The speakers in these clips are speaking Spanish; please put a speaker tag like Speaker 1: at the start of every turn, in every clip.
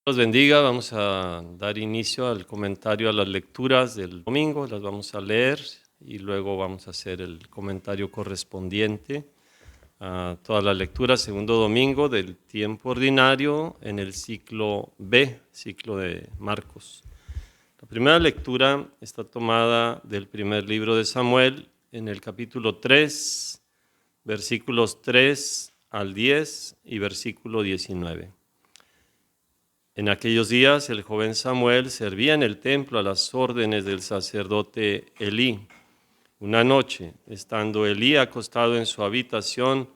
Speaker 1: Los bendiga, vamos a dar inicio al comentario a las lecturas del domingo, las vamos a leer y luego vamos a hacer el comentario correspondiente a todas las lecturas, segundo domingo del tiempo ordinario en el ciclo B, ciclo de Marcos. La primera lectura está tomada del primer libro de Samuel en el capítulo 3, versículos 3 al 10 y versículo 19. En aquellos días el joven Samuel servía en el templo a las órdenes del sacerdote Elí. Una noche, estando Elí acostado en su habitación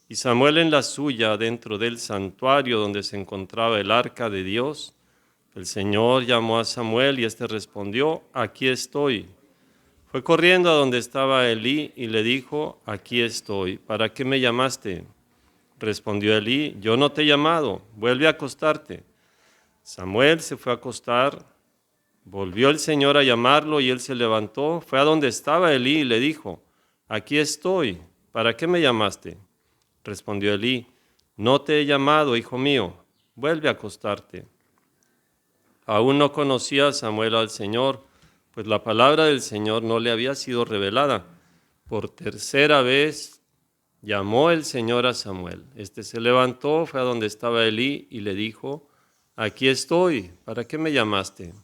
Speaker 1: y Samuel en la suya dentro del santuario donde se encontraba el arca de Dios, el Señor llamó a Samuel y éste respondió: «Aquí estoy». Fue corriendo a donde estaba Elí y le dijo: «Aquí estoy, ¿para qué me llamaste?». Respondió Elí: «Yo no te he llamado, vuelve a acostarte». Samuel se fue a acostar, volvió el Señor a llamarlo y él se levantó, fue a donde estaba Elí y le dijo: «Aquí estoy, ¿para qué me llamaste?». Respondió Elí: «No te he llamado, hijo mío, vuelve a acostarte». Aún no conocía Samuel al Señor, pues la palabra del Señor no le había sido revelada. Por tercera vez llamó el Señor a Samuel. Este se levantó, fue a donde estaba Elí y le dijo: «Aquí estoy, ¿para qué me llamaste?».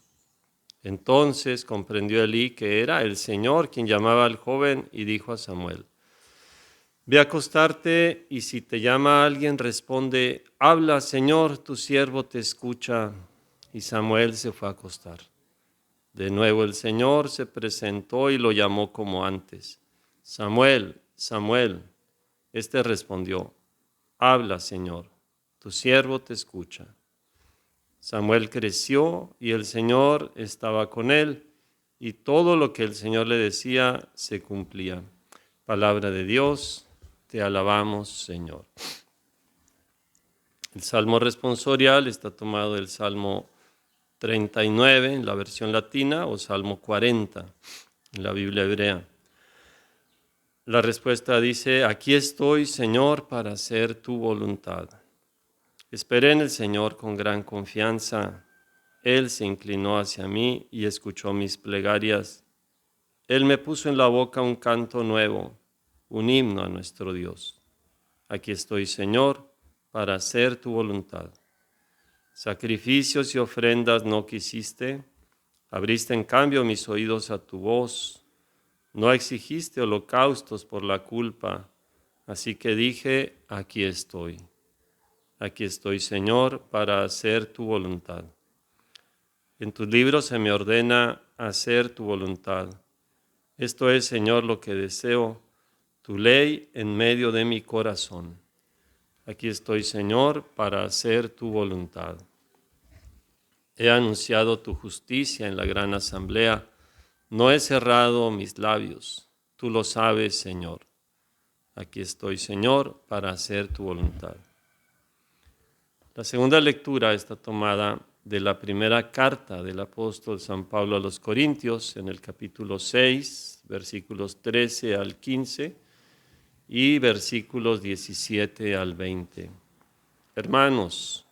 Speaker 1: Entonces comprendió Elí que era el Señor quien llamaba al joven y dijo a Samuel: «Ve a acostarte y si te llama alguien responde: habla, Señor, tu siervo te escucha». Y Samuel se fue a acostar. De nuevo el Señor se presentó y lo llamó como antes: «Samuel, Samuel». Este respondió: «Habla, Señor, tu siervo te escucha». Samuel creció y el Señor estaba con él, y todo lo que el Señor le decía se cumplía. Palabra de Dios, te alabamos, Señor. El Salmo responsorial está tomado del Salmo 39 en la versión latina o Salmo 40 en la Biblia hebrea. La respuesta dice: «Aquí estoy, Señor, para hacer tu voluntad». Esperé en el Señor con gran confianza. Él se inclinó hacia mí y escuchó mis plegarias. Él me puso en la boca un canto nuevo, un himno a nuestro Dios. Aquí estoy, Señor, para hacer tu voluntad. Sacrificios y ofrendas no quisiste, abriste en cambio mis oídos a tu voz. No exigiste holocaustos por la culpa, así que dije: aquí estoy. Aquí estoy, Señor, para hacer tu voluntad. En tus libros se me ordena hacer tu voluntad. Esto es, Señor, lo que deseo, tu ley en medio de mi corazón. Aquí estoy, Señor, para hacer tu voluntad. He anunciado tu justicia en la gran asamblea. No he cerrado mis labios. Tú lo sabes, Señor. Aquí estoy, Señor, para hacer tu voluntad. La segunda lectura está tomada de la primera carta del apóstol San Pablo a los Corintios, en el capítulo 6, versículos 13 al 15 y versículos 17 al 20. Hermanos,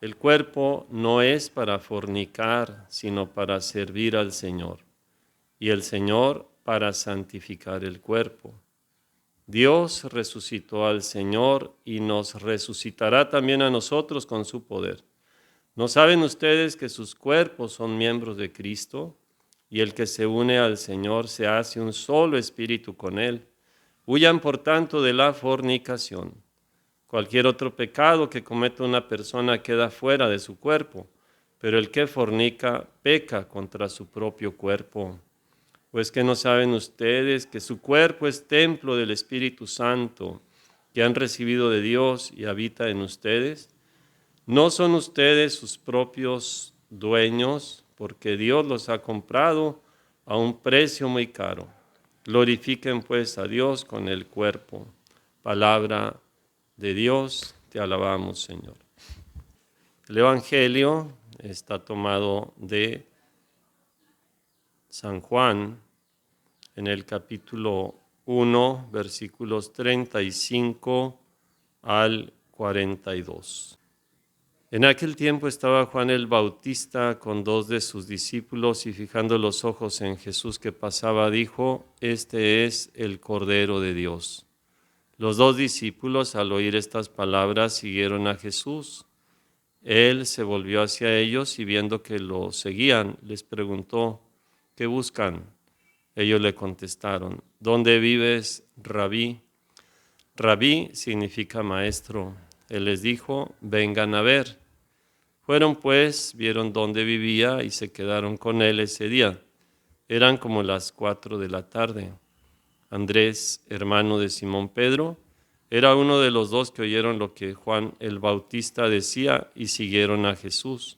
Speaker 1: el cuerpo no es para fornicar, sino para servir al Señor, y el Señor para santificar el cuerpo. Dios resucitó al Señor y nos resucitará también a nosotros con su poder. ¿No saben ustedes que sus cuerpos son miembros de Cristo? Y el que se une al Señor se hace un solo espíritu con Él. Huyan por tanto de la fornicación. Cualquier otro pecado que cometa una persona queda fuera de su cuerpo, pero el que fornica peca contra su propio cuerpo. ¿Pues que no saben ustedes que su cuerpo es templo del Espíritu Santo que han recibido de Dios y habita en ustedes? ¿No son ustedes sus propios dueños? Porque Dios los ha comprado a un precio muy caro. Glorifiquen pues a Dios con el cuerpo. Palabra de Dios, te alabamos, Señor. El Evangelio está tomado de San Juan, en el capítulo 1, versículos 35 al 42. En aquel tiempo estaba Juan el Bautista con 2 de sus discípulos y fijando los ojos en Jesús que pasaba, dijo: Este es el Cordero de Dios. Los 2 discípulos, al oír estas palabras, siguieron a Jesús. Él se volvió hacia ellos y viendo que lo seguían, les preguntó: ¿qué buscan? Ellos le contestaron: ¿dónde vives, Rabí? Rabí significa maestro. Él les dijo: vengan a ver. Fueron pues, vieron dónde vivía y se quedaron con él ese día. Eran como las 4 de la tarde. Andrés, hermano de Simón Pedro, era uno de los 2 que oyeron lo que Juan el Bautista decía y siguieron a Jesús.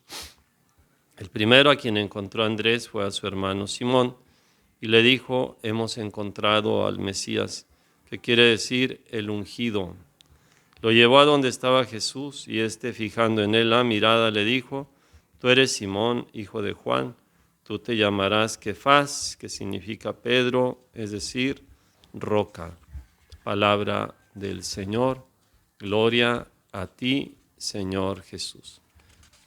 Speaker 1: El primero a quien encontró Andrés fue a su hermano Simón y le dijo: hemos encontrado al Mesías, que quiere decir el ungido. Lo llevó a donde estaba Jesús y fijando en él la mirada, le dijo: tú eres Simón, hijo de Juan, tú te llamarás Kefas, que significa Pedro, es decir, roca. Palabra del Señor. Gloria a ti, Señor Jesús.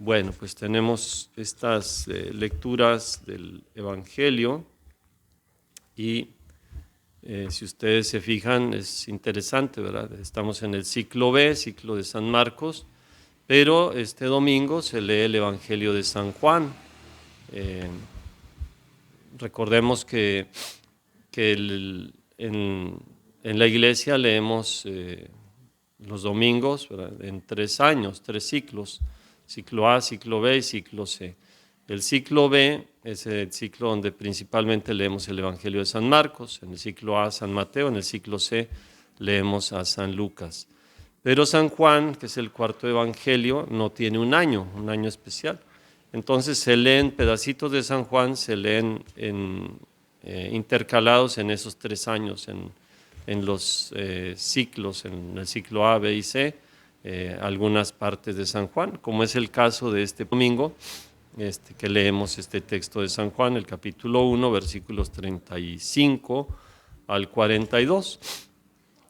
Speaker 1: Bueno, pues tenemos estas lecturas del Evangelio y si ustedes se fijan, es interesante, ¿verdad? Estamos en el ciclo B, ciclo de San Marcos, pero este domingo se lee el Evangelio de San Juan. Recordemos que en la iglesia leemos los domingos, ¿verdad?, en 3 años, 3 ciclos, ciclo A, ciclo B y ciclo C. El ciclo B es el ciclo donde principalmente leemos el Evangelio de San Marcos, en el ciclo A San Mateo, en el ciclo C leemos a San Lucas. Pero San Juan, que es el 4º Evangelio, no tiene un año especial. Entonces se leen pedacitos de San Juan, se leen intercalados en esos 3 años, en los ciclos, en el ciclo A, B y C, algunas partes de San Juan, como es el caso de este domingo, que leemos este texto de San Juan, el capítulo 1, versículos 35 al 42.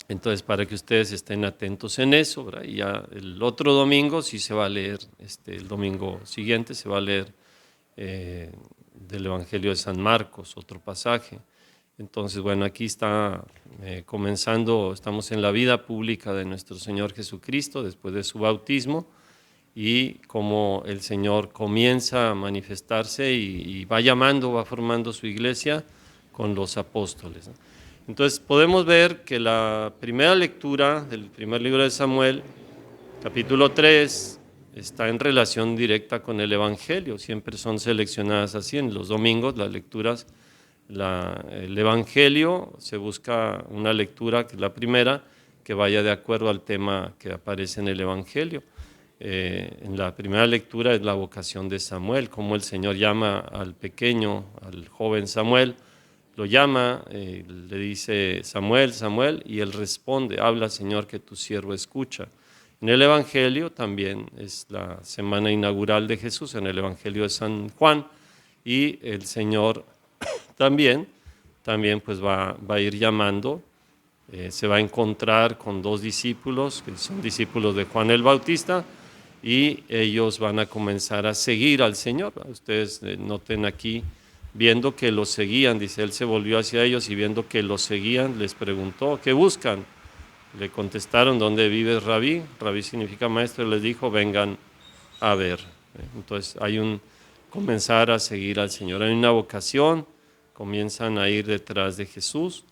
Speaker 1: Entonces, para que ustedes estén atentos en eso, ¿verdad? Y ya el otro domingo sí se va a leer, el domingo siguiente se va a leer del Evangelio de San Marcos, otro pasaje. Entonces, bueno, aquí está comenzando, estamos en la vida pública de nuestro Señor Jesucristo después de su bautismo y cómo el Señor comienza a manifestarse y va llamando, va formando su iglesia con los apóstoles, ¿no? Entonces podemos ver que la primera lectura del primer libro de Samuel, capítulo 3, está en relación directa con el Evangelio. Siempre son seleccionadas así en los domingos las lecturas. El Evangelio, se busca una lectura, que es la primera, que vaya de acuerdo al tema que aparece en el Evangelio. En la primera lectura es la vocación de Samuel, cómo el Señor llama al pequeño, al joven Samuel, lo llama, le dice: Samuel, Samuel, y él responde: habla, Señor, que tu siervo escucha. En el Evangelio también es la semana inaugural de Jesús, en el Evangelio de San Juan, y el Señor también pues va a ir llamando, se va a encontrar con 2 discípulos, que son discípulos de Juan el Bautista, y ellos van a comenzar a seguir al Señor. Ustedes noten aquí, viendo que los seguían, dice, él se volvió hacia ellos y viendo que los seguían, les preguntó: ¿qué buscan? Le contestaron: ¿dónde vives, Rabí? Rabí significa maestro, y les dijo: vengan a ver. Entonces hay un comenzar a seguir al Señor, hay una vocación, comienzan a ir detrás de Jesús,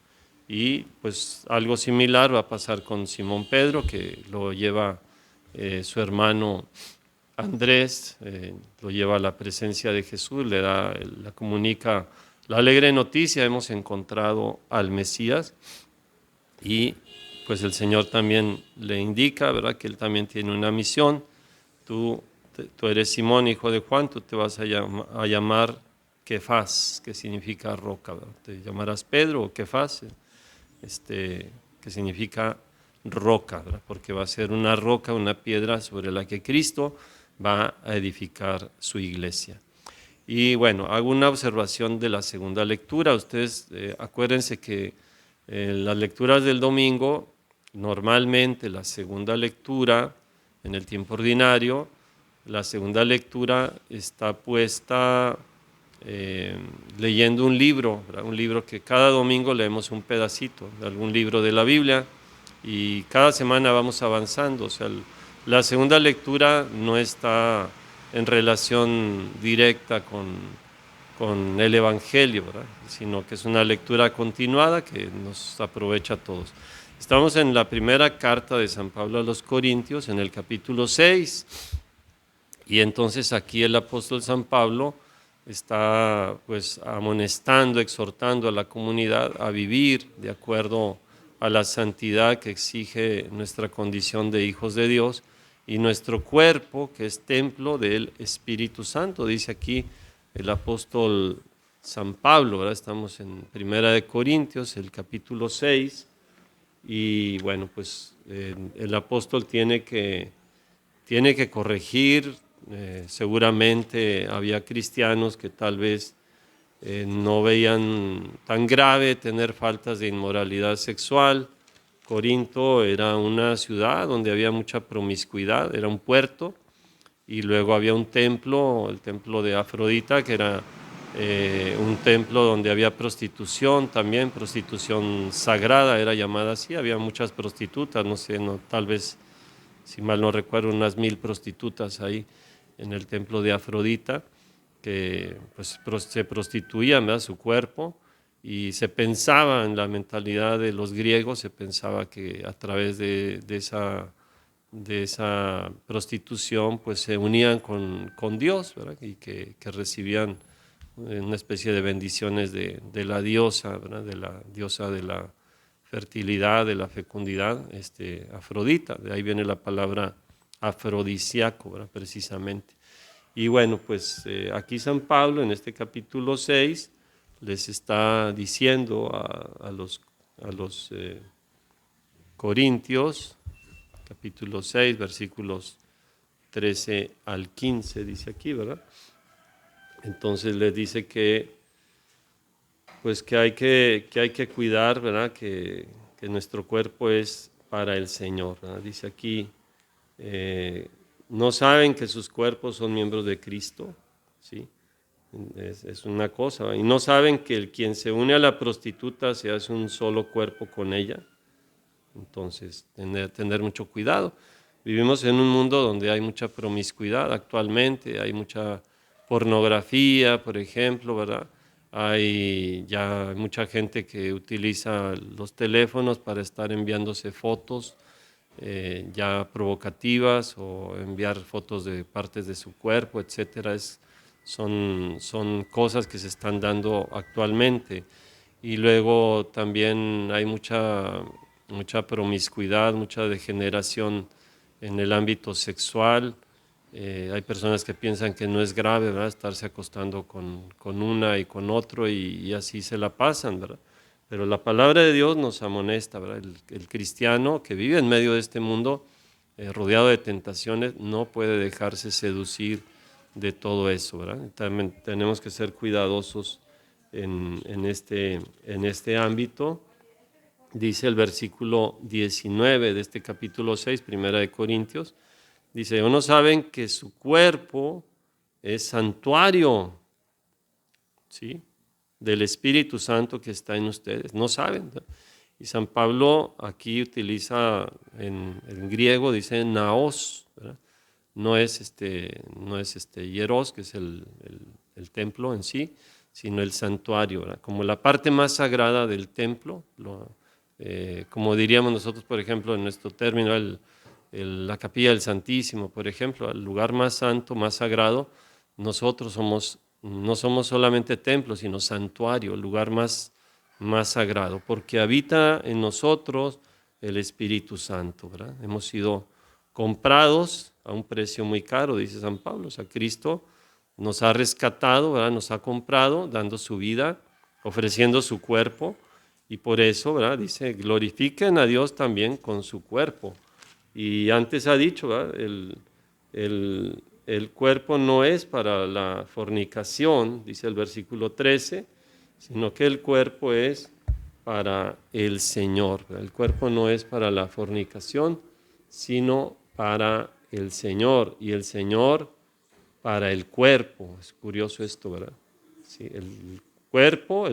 Speaker 1: y pues algo similar va a pasar con Simón Pedro, que lo lleva su hermano Andrés, lo lleva a la presencia de Jesús, la comunica la alegre noticia: hemos encontrado al Mesías. Y pues el Señor también le indica, ¿verdad?, que él también tiene una misión. Tú eres Simón, hijo de Juan, tú te vas a llamar Kefas, que significa roca, ¿verdad? Te llamarás Pedro o Kefas, que significa roca, ¿verdad?, porque va a ser una roca, una piedra sobre la que Cristo va a edificar su iglesia. Y bueno, hago una observación de la segunda lectura. Ustedes acuérdense que las lecturas del domingo, normalmente la segunda lectura en el tiempo ordinario la segunda lectura está puesta leyendo un libro, ¿verdad? Un libro que cada domingo leemos un pedacito de algún libro de la Biblia y cada semana vamos avanzando. O sea, la segunda lectura no está en relación directa con el Evangelio, ¿verdad? Sino que es una lectura continuada que nos aprovecha a todos. Estamos en la primera carta de San Pablo a los Corintios, en el capítulo 6, y entonces aquí el apóstol San Pablo está pues amonestando, exhortando a la comunidad a vivir de acuerdo a la santidad que exige nuestra condición de hijos de Dios y nuestro cuerpo, que es templo del Espíritu Santo. Dice aquí el apóstol San Pablo, ¿verdad? Estamos en Primera de Corintios, el capítulo 6, y bueno, pues el apóstol tiene que corregir. Seguramente había cristianos que tal vez no veían tan grave tener faltas de inmoralidad sexual. Corinto era una ciudad donde había mucha promiscuidad, era un puerto, y luego había un templo, el templo de Afrodita, que era un templo donde había prostitución también, prostitución sagrada era llamada así, había muchas prostitutas, no sé, tal vez, si mal no recuerdo, unas 1000 prostitutas ahí en el templo de Afrodita, que pues se prostituían, ¿verdad?, su cuerpo, y se pensaba en la mentalidad de los griegos, se pensaba que a través de esa prostitución pues se unían con Dios, ¿verdad?, y que recibían una especie de bendiciones de la diosa, ¿verdad?, de la diosa de la fertilidad, de la fecundidad, Afrodita. De ahí viene la palabra afrodisíaco, ¿verdad?, precisamente. Y bueno, pues aquí San Pablo en este capítulo 6 les está diciendo a los corintios, capítulo 6, versículos 13 al 15, dice aquí, ¿verdad? Entonces les dice que pues que hay que cuidar, ¿verdad?, que nuestro cuerpo es para el Señor, ¿verdad? Dice aquí, no saben que sus cuerpos son miembros de Cristo, ¿sí? Es una cosa, ¿verdad? Y no saben que quien se une a la prostituta se hace un solo cuerpo con ella. Entonces, tener mucho cuidado. Vivimos en un mundo donde hay mucha promiscuidad actualmente, hay mucha pornografía, por ejemplo, ¿verdad? Hay ya mucha gente que utiliza los teléfonos para estar enviándose fotos ya provocativas o enviar fotos de partes de su cuerpo, etcétera. Son cosas que se están dando actualmente. Y luego también hay mucha promiscuidad, mucha degeneración en el ámbito sexual. Hay personas que piensan que no es grave, ¿verdad?, estarse acostando con una y con otro y así se la pasan, ¿verdad? Pero la palabra de Dios nos amonesta, ¿verdad? El cristiano que vive en medio de este mundo rodeado de tentaciones no puede dejarse seducir de todo eso, ¿verdad? También tenemos que ser cuidadosos en este ámbito. Dice el versículo 19 de este capítulo 6, Primera de Corintios, dice, ¿o no saben que su cuerpo es santuario, ¿sí?, del Espíritu Santo que está en ustedes? No saben, ¿no? Y San Pablo aquí utiliza en griego, dice naos, ¿verdad? No es hieros, que es el templo en sí, sino el santuario, ¿verdad?, como la parte más sagrada del templo, como diríamos nosotros, por ejemplo, en nuestro término, la capilla del Santísimo, por ejemplo, el lugar más santo, más sagrado. Nosotros no somos solamente templo, sino santuario, el lugar más sagrado, porque habita en nosotros el Espíritu Santo, ¿verdad? Hemos sido comprados a un precio muy caro, dice San Pablo. O sea, Cristo nos ha rescatado, ¿verdad?, nos ha comprado dando su vida, ofreciendo su cuerpo, y por eso, ¿verdad?, dice, glorifiquen a Dios también con su cuerpo. Y antes ha dicho, ¿verdad?, el cuerpo no es para la fornicación, dice el versículo 13, sino que el cuerpo es para el Señor. El cuerpo no es para la fornicación, sino para el Señor. Y el Señor para el cuerpo. Es curioso esto, ¿verdad? Sí, el cuerpo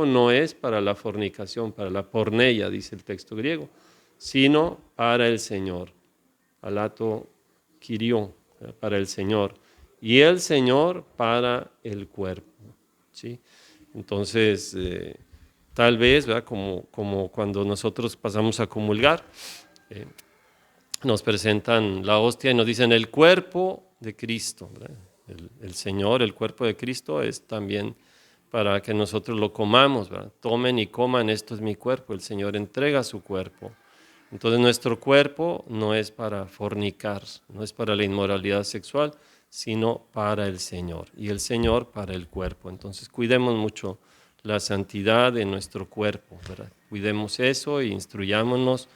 Speaker 1: no es para la fornicación, para la porneia, dice el texto griego, sino para el Señor. Alato Kyrion, para el Señor. Y el Señor para el cuerpo. ¿Sí? Entonces, tal vez, ¿verdad? Como cuando nosotros pasamos a comulgar, nos presentan la hostia y nos dicen el cuerpo de Cristo. El Señor, el cuerpo de Cristo es también para que nosotros lo comamos, ¿verdad? Tomen y coman, esto es mi cuerpo. El Señor entrega su cuerpo. Entonces nuestro cuerpo no es para fornicar, no es para la inmoralidad sexual, sino para el Señor. Y el Señor para el cuerpo. Entonces cuidemos mucho la santidad de nuestro cuerpo, ¿verdad? Cuidemos eso e instruyámonos.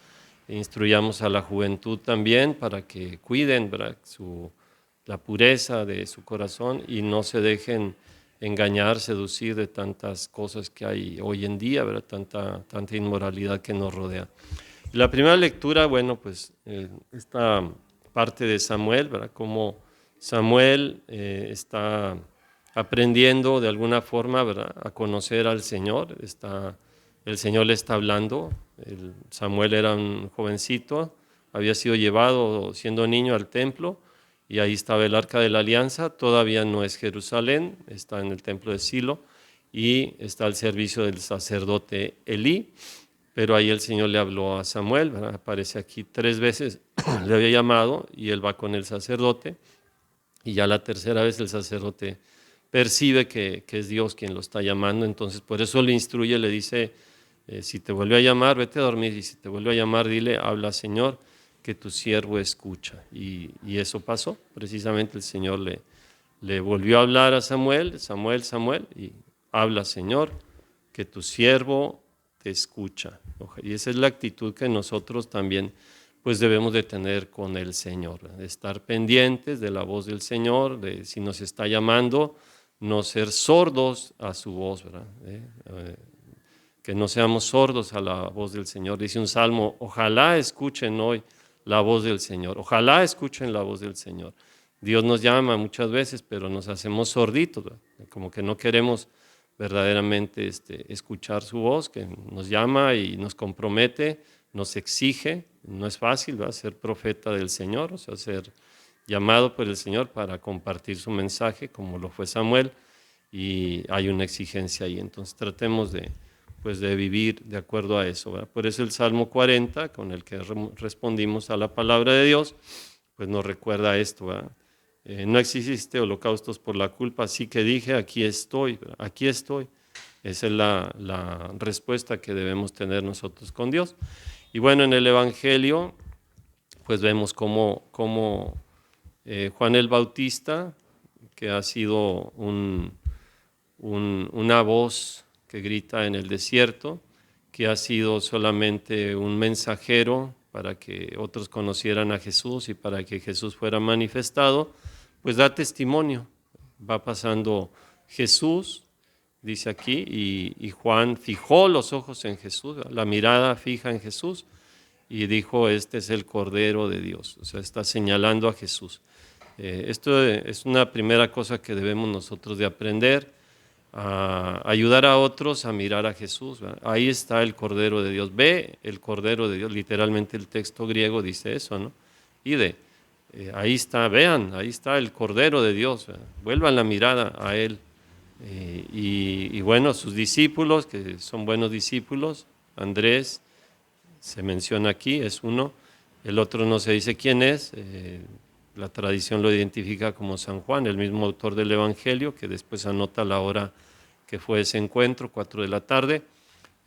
Speaker 1: Instruyamos a la juventud también para que cuiden, ¿verdad? La pureza de su corazón y no se dejen engañar, seducir de tantas cosas que hay hoy en día, ¿verdad? Tanta inmoralidad que nos rodea. La primera lectura, bueno, pues esta parte de Samuel, ¿verdad? Cómo Samuel está aprendiendo de alguna forma, ¿verdad? A conocer al Señor, el Señor le está hablando. Samuel era un jovencito, había sido llevado siendo niño al templo y ahí estaba el Arca de la Alianza. Todavía no es Jerusalén, está en el templo de Silo y está al servicio del sacerdote Elí, pero ahí el Señor le habló a Samuel, ¿verdad? Aparece aquí 3 veces, le había llamado y él va con el sacerdote y ya la tercera vez el sacerdote percibe que es Dios quien lo está llamando, entonces por eso le instruye, le dice, si te vuelve a llamar, vete a dormir, y si te vuelve a llamar, dile, habla Señor, que tu siervo escucha. Y eso pasó, precisamente el Señor le volvió a hablar a Samuel, Samuel, Samuel, y habla Señor, que tu siervo te escucha. Y esa es la actitud que nosotros también pues debemos de tener con el Señor, ¿verdad? De estar pendientes de la voz del Señor, de si nos está llamando, no ser sordos a su voz, ¿verdad? Que no seamos sordos a la voz del Señor. Dice un salmo, ojalá escuchen hoy la voz del Señor, ojalá escuchen la voz del Señor. Dios nos llama muchas veces, pero nos hacemos sorditos, ¿verdad? Como que no queremos verdaderamente escuchar su voz, que nos llama y nos compromete, nos exige. No es fácil, ¿verdad? Ser profeta del Señor, o sea, ser llamado por el Señor para compartir su mensaje, como lo fue Samuel, y hay una exigencia ahí. Entonces tratemos de vivir de acuerdo a eso, ¿verdad? Por eso el Salmo 40, con el que respondimos a la palabra de Dios, pues nos recuerda esto, ¿verdad? No existe holocaustos por la culpa, así que dije, aquí estoy, ¿verdad? Aquí estoy. Esa es la respuesta que debemos tener nosotros con Dios. Y bueno, en el Evangelio, pues vemos cómo Juan el Bautista, que ha sido una voz que grita en el desierto, que ha sido solamente un mensajero para que otros conocieran a Jesús y para que Jesús fuera manifestado, pues da testimonio. Va pasando Jesús, dice aquí, y Juan fijó los ojos en Jesús, la mirada fija en Jesús, y dijo, este es el Cordero de Dios, o sea, está señalando a Jesús. Esto es una primera cosa que debemos nosotros de aprender, a ayudar a otros a mirar a Jesús, ¿verdad? Ahí está el Cordero de Dios, ve el Cordero de Dios, literalmente el texto griego dice eso, ¿no? Ahí está, vean, ahí está el Cordero de Dios, ¿verdad? Vuelvan la mirada a Él. Y bueno, sus discípulos, que son buenos discípulos, Andrés se menciona aquí, es uno, el otro no se dice quién es, la tradición lo identifica como San Juan, el mismo autor del Evangelio, que después anota la hora que fue ese encuentro, 4 de la tarde.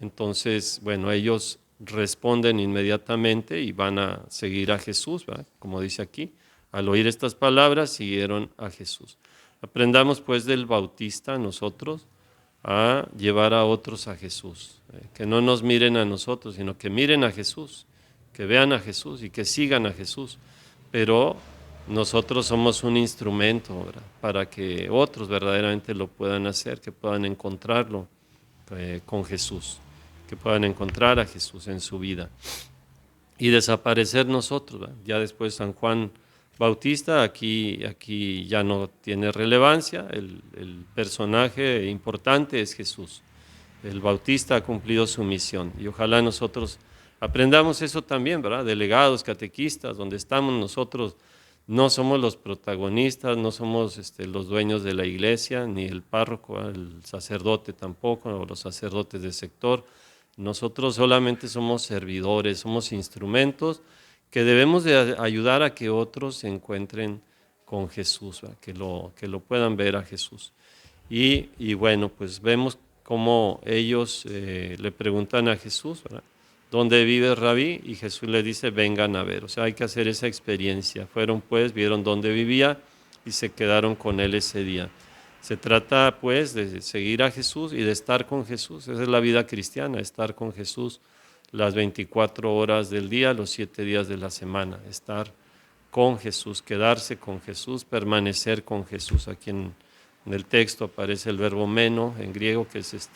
Speaker 1: Entonces, bueno, ellos responden inmediatamente y van a seguir a Jesús, ¿verdad? Como dice aquí, al oír estas palabras siguieron a Jesús. Aprendamos pues del Bautista nosotros a llevar a otros a Jesús, que no nos miren a nosotros, sino que miren a Jesús, que vean a Jesús y que sigan a Jesús, pero nosotros somos un instrumento, ¿verdad? Para que otros verdaderamente lo puedan hacer, que puedan encontrarlo con Jesús, que puedan encontrar a Jesús en su vida y desaparecer nosotros, ¿verdad? Ya después San Juan Bautista aquí ya no tiene relevancia, el personaje importante es Jesús. El Bautista ha cumplido su misión y ojalá nosotros aprendamos eso también, ¿verdad? Delegados, catequistas, donde estamos nosotros, no somos los protagonistas, no somos los dueños de la iglesia, ni el párroco, el sacerdote tampoco, o los sacerdotes de sector. Nosotros solamente somos servidores, somos instrumentos que debemos de ayudar a que otros se encuentren con Jesús, que lo puedan ver a Jesús. Y bueno, pues vemos cómo ellos le preguntan a Jesús, ¿verdad? ¿Dónde vive Rabí? Y Jesús les dice, vengan a ver. O sea, hay que hacer esa experiencia. Fueron pues, vieron dónde vivía y se quedaron con él ese día. Se trata pues de seguir a Jesús y de estar con Jesús. Esa es la vida cristiana, estar con Jesús las 24 horas del día, los 7 días de la semana. Estar con Jesús, quedarse con Jesús, permanecer con Jesús. Aquí en el texto aparece el verbo meno en griego, que es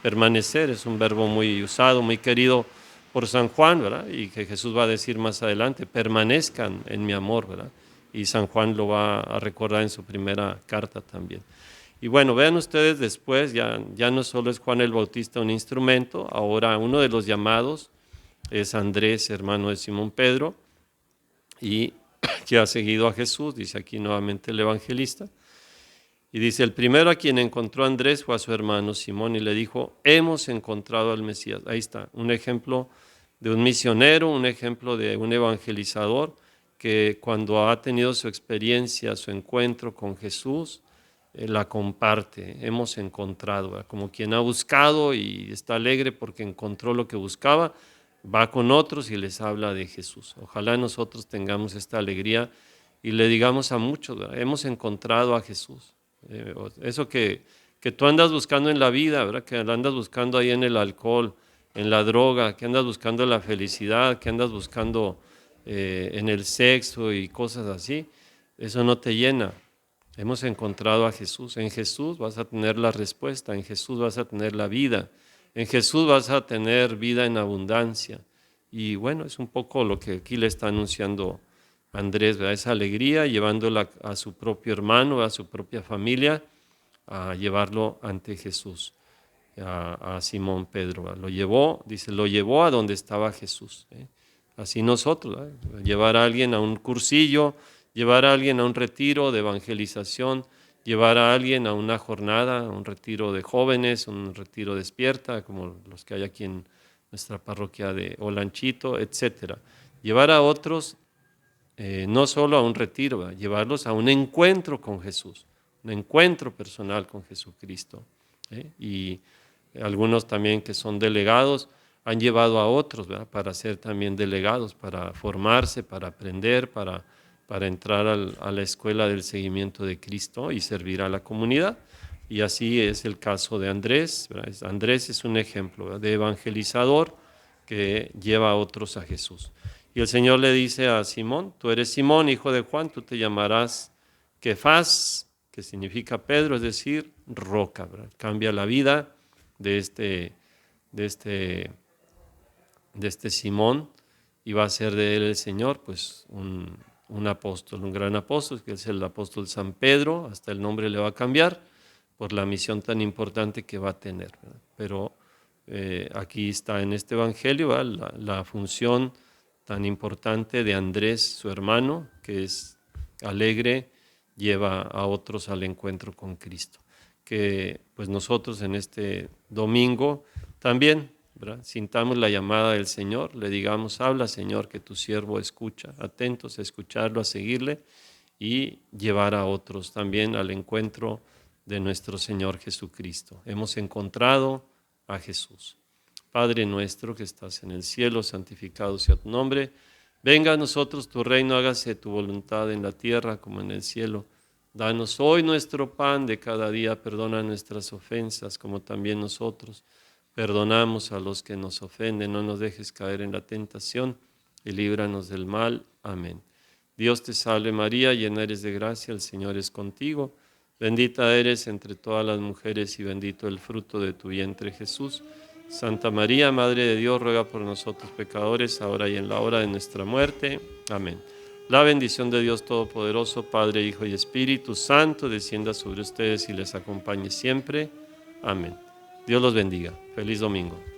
Speaker 1: permanecer. Es un verbo muy usado, muy querido por San Juan, ¿verdad? Y que Jesús va a decir más adelante, permanezcan en mi amor, ¿verdad? Y San Juan lo va a recordar en su primera carta también. Y bueno, vean ustedes después, ya no solo es Juan el Bautista un instrumento, ahora uno de los llamados es Andrés, hermano de Simón Pedro, y que ha seguido a Jesús, dice aquí nuevamente el evangelista. Y dice, el primero a quien encontró Andrés fue a su hermano Simón y le dijo, hemos encontrado al Mesías. Ahí está, un ejemplo de un misionero, un ejemplo de un evangelizador que cuando ha tenido su experiencia, su encuentro con Jesús, la comparte. Hemos encontrado, ¿verdad? Como quien ha buscado y está alegre porque encontró lo que buscaba, va con otros y les habla de Jesús. Ojalá nosotros tengamos esta alegría y le digamos a muchos, ¿verdad? Hemos encontrado a Jesús. Eso que tú andas buscando en la vida, ¿verdad? Que andas buscando ahí en el alcohol, en la droga, que andas buscando la felicidad, que andas buscando en el sexo y cosas así, eso no te llena. Hemos encontrado a Jesús. En Jesús vas a tener la respuesta, en Jesús vas a tener la vida, en Jesús vas a tener vida en abundancia. Y bueno, es un poco lo que aquí le está anunciando Andrés, ¿verdad? Esa alegría, llevándola a su propio hermano, a su propia familia, a llevarlo ante Jesús, a Simón Pedro, ¿verdad? Lo llevó, dice, lo llevó a donde estaba Jesús. Así nosotros, ¿verdad? Llevar a alguien a un cursillo, llevar a alguien a un retiro de evangelización, llevar a alguien a una jornada, a un retiro de jóvenes, un retiro despierta, como los que hay aquí en nuestra parroquia de Olanchito, etcétera. Llevar a otros no solo a un retiro, ¿verdad? Llevarlos a un encuentro con Jesús, un encuentro personal con Jesucristo. Y algunos también que son delegados han llevado a otros, ¿verdad? Para ser también delegados, para formarse, para aprender, para entrar a la escuela del seguimiento de Cristo y servir a la comunidad. Y así es el caso de Andrés, ¿verdad? Andrés es un ejemplo, ¿verdad? De evangelizador que lleva a otros a Jesús. Y el Señor le dice a Simón, tú eres Simón, hijo de Juan, tú te llamarás Kefas, que significa Pedro, es decir, roca, ¿verdad? Cambia la vida de este Simón y va a ser de él el Señor, pues un apóstol, un gran apóstol, que es el apóstol San Pedro, hasta el nombre le va a cambiar por la misión tan importante que va a tener, ¿verdad? Pero aquí está en este evangelio, ¿verdad? La función tan importante de Andrés, su hermano, que es alegre, lleva a otros al encuentro con Cristo. Que pues nosotros en este domingo también, ¿verdad? Sintamos la llamada del Señor, le digamos, habla Señor, que tu siervo escucha, atentos a escucharlo, a seguirle y llevar a otros también al encuentro de nuestro Señor Jesucristo. Hemos encontrado a Jesús. Padre nuestro que estás en el cielo, santificado sea tu nombre. Venga a nosotros tu reino, hágase tu voluntad en la tierra como en el cielo. Danos hoy nuestro pan de cada día, perdona nuestras ofensas como también nosotros perdonamos a los que nos ofenden. No nos dejes caer en la tentación y líbranos del mal. Amén. Dios te salve María, llena eres de gracia, el Señor es contigo. Bendita eres entre todas las mujeres y bendito el fruto de tu vientre Jesús. Santa María, Madre de Dios, ruega por nosotros pecadores, ahora y en la hora de nuestra muerte. Amén. La bendición de Dios Todopoderoso, Padre, Hijo y Espíritu Santo, descienda sobre ustedes y les acompañe siempre. Amén. Dios los bendiga. Feliz domingo.